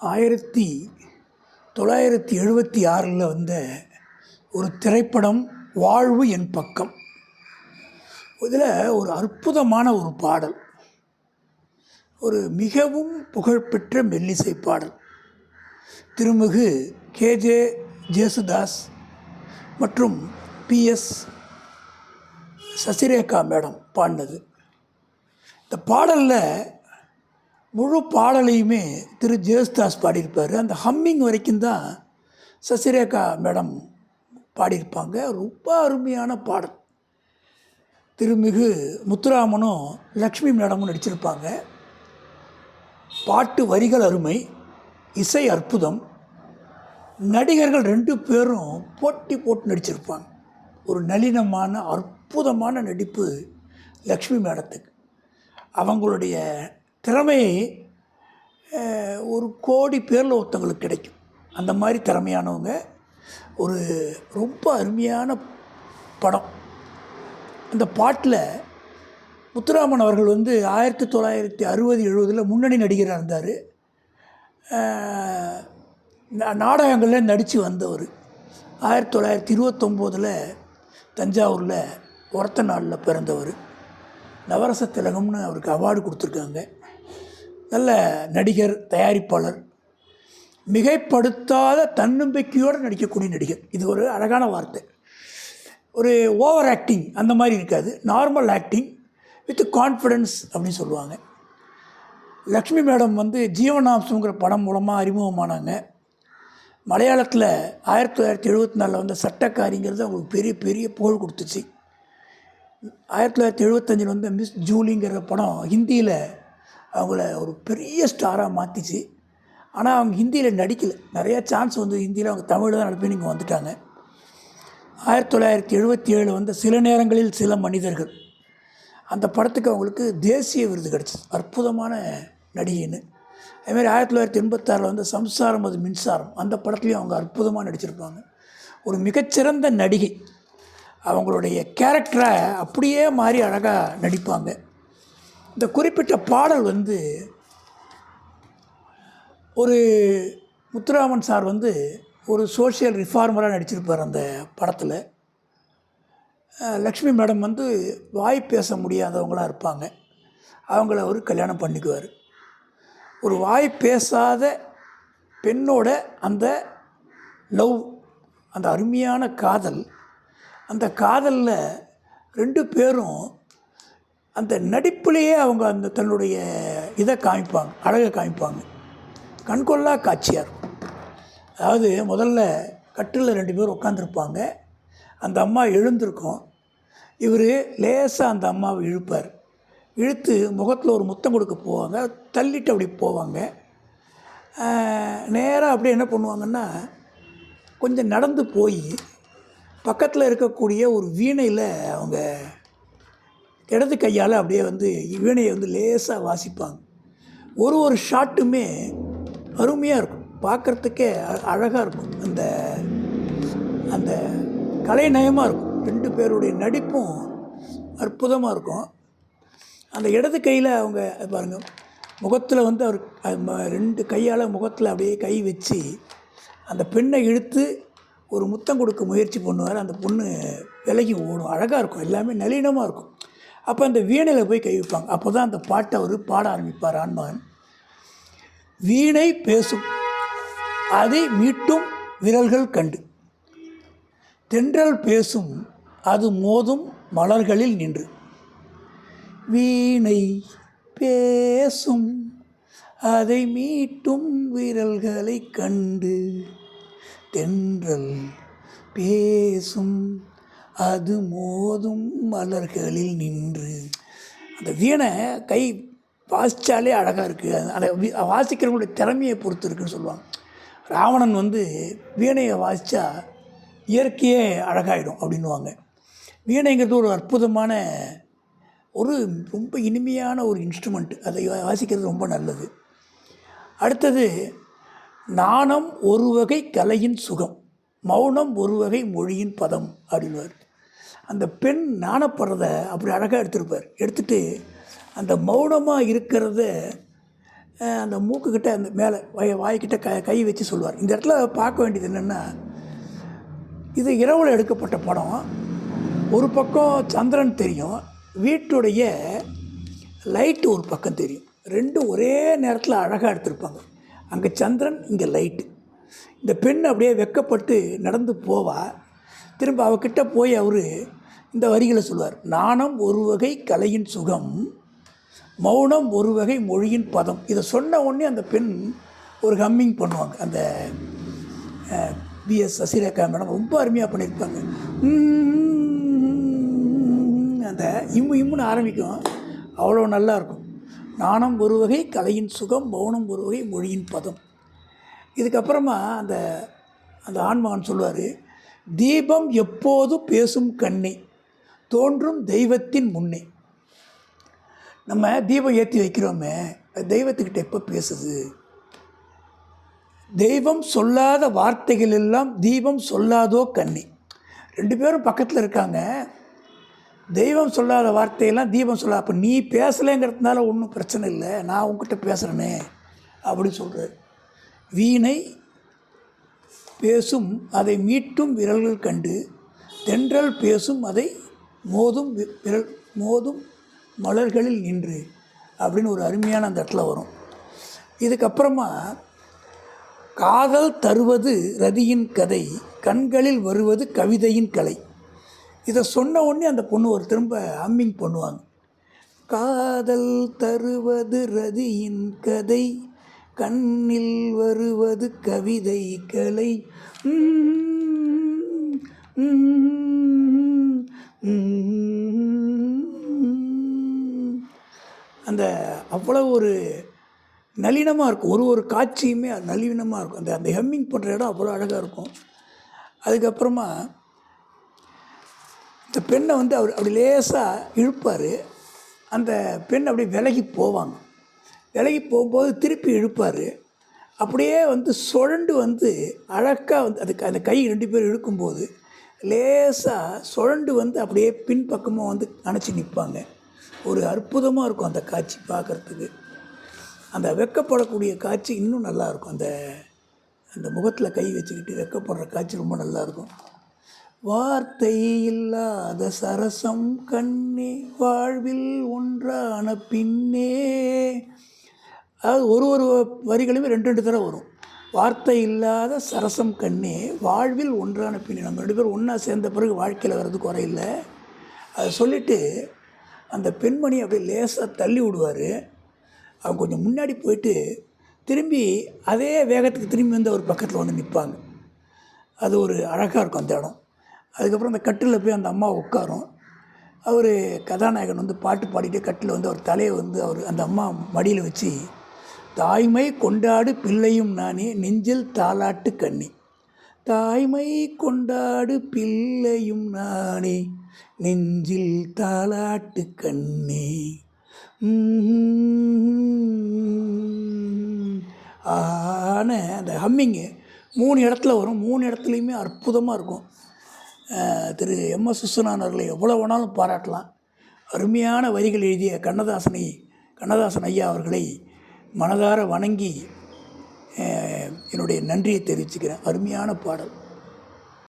1976 வந்த ஒரு திரைப்படம் வாழ்வு என் பக்கம். இதில் ஒரு அற்புதமான ஒரு பாடல், ஒரு மிகவும் புகழ்பெற்ற மெல்லிசை பாடல். திருமிகு கேஜே ஜேசுதாஸ் மற்றும் PS சசிரேகா மேடம் பாடினது. இந்த பாடலில் முழு பாடலையுமே திரு ஜேசுதாஸ் பாடியிருப்பார். அந்த ஹம்மிங் வரைக்கும் தான் சசிரேகா மேடம் பாடியிருப்பாங்க. ரொம்ப அருமையான பாடல். திருமிகு முத்துராமனும் லக்ஷ்மி மேடமும் நடிச்சிருப்பாங்க. பாட்டு வரிகள் அருமை, இசை அற்புதம். நடிகர்கள் 2 பேரும் போட்டி போட்டு நடிச்சிருப்பாங்க. ஒரு நளினமான அற்புதமான நடிப்பு லக்ஷ்மி மேடத்துக்கு. அவங்களுடைய திறமையை 1 கோடி பேரில் ஒருத்தவங்களுக்கு கிடைக்கும். அந்த மாதிரி திறமையானவங்க. ஒரு ரொம்ப அருமையான படம். அந்த பாட்டில் முத்துராமன் அவர்கள் 1960-70 முன்னணி நடிகராக இருந்தார். நாடகங்களில் நடித்து வந்தவர். 1929 தஞ்சாவூரில் ஒரத்த நாளில் பிறந்தவர். நவரச திலகம்னு அவருக்கு அவார்டு கொடுத்துருக்காங்க. நல்ல நடிகர், தயாரிப்பாளர், மிகைப்படுத்தாத தன்னம்பிக்கையோடு நடிக்கக்கூடிய நடிகர். இது ஒரு அழகான வார்த்தை. ஒரு ஓவர் ஆக்டிங் அந்த மாதிரி இருக்காது, நார்மல் ஆக்டிங் வித் கான்ஃபிடென்ஸ் அப்படின்னு சொல்லுவாங்க. லக்ஷ்மி மேடம் ஜீவனாம்சங்கிற படம் மூலமாக அறிமுகமானாங்க. மலையாளத்தில் 1974 வந்த சட்டக்காரிங்கிறது அவங்களுக்கு பெரிய பெரிய புகழ் கொடுத்துச்சு. 1975 வந்த மிஸ் ஜூலிங்கிற படம் ஹிந்தியில் அவங்கள ஒரு பெரிய ஸ்டாராக மாற்றிச்சு. ஆனால் அவங்க ஹிந்தியில் நடிக்கலை. நிறையா சான்ஸ் ஹிந்தியில் அவங்க தமிழில் தான் நடிப்பேன். இங்கே வந்துட்டாங்க. 1977 வந்த சில நேரங்களில் சில மனிதர்கள், அந்த படத்துக்கு அவங்களுக்கு தேசிய விருது கிடச்சிது, அற்புதமான நடிகைன்னு. அதுமாதிரி 1986 வந்த சம்சாரம் அது மின்சாரம், அந்த படத்துலேயும் அவங்க அற்புதமாக நடிச்சிருப்பாங்க. ஒரு மிகச்சிறந்த நடிகை. அவங்களுடைய கேரக்டரை அப்படியே மாறி அழகாக நடிப்பாங்க. இந்த குறிப்பிட்ட பாடல் ஒரு முத்துராமன் சார் ஒரு சோஷியல் ரிஃபார்மராக நடிச்சிருப்பார் அந்த படத்தில். லக்ஷ்மி மேடம் வாய் பேச முடியாதவங்களாக இருப்பாங்க. அவங்கள அவர் கல்யாணம் பண்ணிக்குவார். ஒரு வாய் பேசாத பெண்ணோட அந்த லவ், அந்த அருமையான காதல், அந்த காதலில் 2 பேரும் அந்த நடிப்புலேயே அவங்க அந்த தன்னுடைய இதை காமிப்பாங்க, அழகை காமிப்பாங்க. கண்கொள்ளா காட்சியாக இருக்கும். அதாவது முதல்ல கட்டில் 2 பேர் உட்காந்துருப்பாங்க. அந்த அம்மா எழுந்திருக்கும். இவர் லேசாக அந்த அம்மாவை இழுப்பார். இழுத்து முகத்தில் ஒரு முத்தம் கொடுக்க போவாங்க. தள்ளிட்டு அப்படி போவாங்க. நேராக அப்படியே என்ன பண்ணுவாங்கன்னா, கொஞ்சம் நடந்து போய் பக்கத்தில் இருக்கக்கூடிய ஒரு வீணையில் அவங்க இடது கையால் அப்படியே வீணையை லேசாக வாசிப்பாங்க. ஒரு ஷாட்டுமே அருமையாக இருக்கும், பார்க்குறதுக்கே அழகாக இருக்கும். அந்த அந்த கலைநயமாக இருக்கும். 2 பேருடைய நடிப்பும் அற்புதமாக இருக்கும். அந்த இடது கையில் அவங்க பாருங்கள், முகத்தில் அவர் 2 கையால் முகத்தில் அப்படியே கை வச்சு அந்த பெண்ணை இழுத்து ஒரு முத்தம் கொடுக்க முயற்சி பண்ணுவார். அந்த பொண்ணு விலகி ஓடும். அழகாக இருக்கும், எல்லாமே நளினமாக இருக்கும். அப்போ அந்த வீணையில் போய் கை வைப்பாங்க. அப்போ தான் அந்த பாட்டை அவர் பாட ஆரம்பிப்பார். ஆண்மகன் வீணை பேசும், அதை மீட்டும் விரல்கள் கண்டு, தென்றல் பேசும், அது மோதும் மலர்களில் நின்று. வீணை பேசும், அதை மீட்டும் விரல்களை கண்டு, தென்றல் பேசும், அது மோதும் மலர்களில் நின்று. அந்த வீணை கை வாசித்தாலே அழகாக இருக்குது. அதை வாசிக்கிறவங்களுடைய திறமையை பொறுத்து இருக்குதுன்னு சொல்லுவாங்க. ராவணன் வீணையை வாசித்தா இயற்கையே அழகாயிடும் அப்படின்வாங்க. வீணைங்கிறது ஒரு அற்புதமான, ஒரு ரொம்ப இனிமையான ஒரு இன்ஸ்ட்ருமெண்ட். அதை வாசிக்கிறது ரொம்ப நல்லது. அடுத்தது, நாணம் ஒரு வகை கலையின் சுகம், மௌனம் ஒரு வகை மொழியின் பதம் அப்படின்வார். அந்த பெண் நாணப்படுறத அப்படி அழகாக எடுத்துருப்பார். எடுத்துகிட்டு அந்த மௌனமாக இருக்கிறத அந்த மூக்குக்கிட்ட அந்த மேலே வாய்க்கிட்ட கை வச்சு சொல்லுவார். இந்த இடத்துல பார்க்க வேண்டியது என்னென்னா, இது இரவில் எடுக்கப்பட்ட படம். ஒரு பக்கம் சந்திரன் தெரியும், வீட்டுடைய லைட்டு ஒரு பக்கம் தெரியும். ரெண்டும் ஒரே நேரத்தில் அழகாக எடுத்திருப்பாங்க. அங்கே சந்திரன், இங்கே லைட்டு. இந்த பெண் அப்படியே வெக்கப்பட்டு நடந்து போவா. திரும்ப அவகிட்ட போய் அவர் இந்த வரிகளை சொல்லுவார். நாணம் ஒரு வகை கலையின் சுகம், மௌனம் ஒரு வகை மொழியின் பதம். இதை சொன்ன உடனே அந்த பெண் ஒரு ஹம்மிங் பண்ணுவாங்க. அந்த பிஎஸ் சசிரேகா மேடம் ரொம்ப அருமையாக பண்ணியிருப்பாங்க. அந்த இம்முன்னு ஆரம்பிக்கும், அவ்வளோ நல்லாயிருக்கும். நாணம் ஒரு வகை கலையின் சுகம், மௌனம் ஒரு வகை மொழியின் பதம். இதுக்கப்புறமா அந்த அந்த ஆண்மகன் சொல்லுவார், தீபம் எப்போது பேசும் கண்ணே, தோன்றும் தெய்வத்தின் முன்னே. நம்ம தீபம் ஏற்றி வைக்கிறோமே, அது தெய்வத்துக்கிட்ட எப்போ பேசுது? தெய்வம் சொல்லாத வார்த்தைகள் எல்லாம் தீபம் சொல்லாதோ கண்ணி. ரெண்டு பேரும் பக்கத்தில் இருக்காங்க. தெய்வம் சொல்லாத வார்த்தையெல்லாம் தீபம் சொல்லாத. அப்போ நீ பேசலைங்கிறதுனால ஒன்றும் பிரச்சனை இல்லை, நான் உங்ககிட்ட பேசுகிறேனே அப்படின்னு சொல்கிறார். வீணை பேசும் அதை மீட்டும் விரல்கள் கண்டு, தென்றல் பேசும் அதை மோதும் மலர்களில் நின்று அப்படின்னு ஒரு அருமையான அந்த இடத்துல வரும். இதுக்கப்புறமா காதல் தருவது ரதியின் கதை, கண்களில் வருவது கவிதையின் கலை. இதை சொன்ன உடனே அந்த பொண்ணு ஒரு திரும்ப ஹம்மிங் பண்ணுவாங்க. காதல் தருவது ரதியின் கதை, கண்ணில் வருவது கவிதை கலை. அந்த அவ்வளோ ஒரு நளினமாக இருக்கும். ஒரு காட்சியுமே நளினமாக இருக்கும். அந்த ஹம்மிங் பண்ணுற இடம் அவ்வளோ அழகாக இருக்கும். அதுக்கப்புறமா இந்த பெண்ணை அவர் அப்படி லேசாக இழுப்பார். அந்த பெண் அப்படி விலகி போவாங்க. விலகி போகும்போது திருப்பி இழுப்பார். அப்படியே சுழண்டு அழகாக அதுக்கு அந்த கை ரெண்டு பேர் இழுக்கும்போது லேசாக சுழண்டு அப்படியே பின்பக்கமாக அணைச்சி நிற்பாங்க. ஒரு அற்புதமாக இருக்கும் அந்த காட்சி பார்க்குறதுக்கு. அந்த வெக்கப்படக்கூடிய காட்சி இன்னும் நல்லாயிருக்கும். அந்த முகத்தில் கை வச்சுக்கிட்டு வெக்கப்படுற காட்சி ரொம்ப நல்லாயிருக்கும். வார்த்தை இல்லாத சரசம் கண்ணே, வாழ்வில் ஒன்றான பின்னே. அதாவது ஒரு வரிகளுமே ரெண்டு தடவை வரும். வார்த்தை இல்லாத சரசம் கண்ணே, வாழ்வில் ஒன்றான பின்னே. நம்ம ரெண்டு பேரும் ஒன்றா சேர்ந்த பிறகு வாழ்க்கையில் வர்றது குறையில்லை. அதை சொல்லிவிட்டு அந்த பெண்மணி அப்படியே லேசாக தள்ளி விடுவார். அவங்க கொஞ்சம் முன்னாடி போயிட்டு திரும்பி அதே வேகத்துக்கு திரும்பி அவர் பக்கத்தில் நிற்பாங்க. அது ஒரு அழகாக இருக்கும் அந்த இடம். அதுக்கப்புறம் அந்த கட்டிலில் போய் அந்த அம்மா உட்காரும். அவர் கதாநாயகன் பாட்டு பாடிட்டு கட்டில் அவர் தலையை அவர் அந்த அம்மா மடியில் வச்சு, தாய்மை கொண்டாடு பிள்ளையும் நானே நெஞ்சில் தாலாட்டு கண்ணி, தாய்மை கொண்டாடு பிள்ளையும் நானே நெஞ்சில் தாலாட்டு கண்ணி. ஆன அந்த ஹம்மிங்கு 3 இடத்துல வரும். 3 இடத்துலையுமே அற்புதமாக இருக்கும். திரு எம்.எஸ். விஸ்வநாதன் அவர்களை எவ்வளோ வேணாலும் பாராட்டலாம். அருமையான வரிகள் எழுதிய கண்ணதாசன் ஐயா அவர்களை மனதார வணங்கி என்னுடைய நன்றியை தெரிவிச்சுக்கிறேன். அருமையான பாடல்.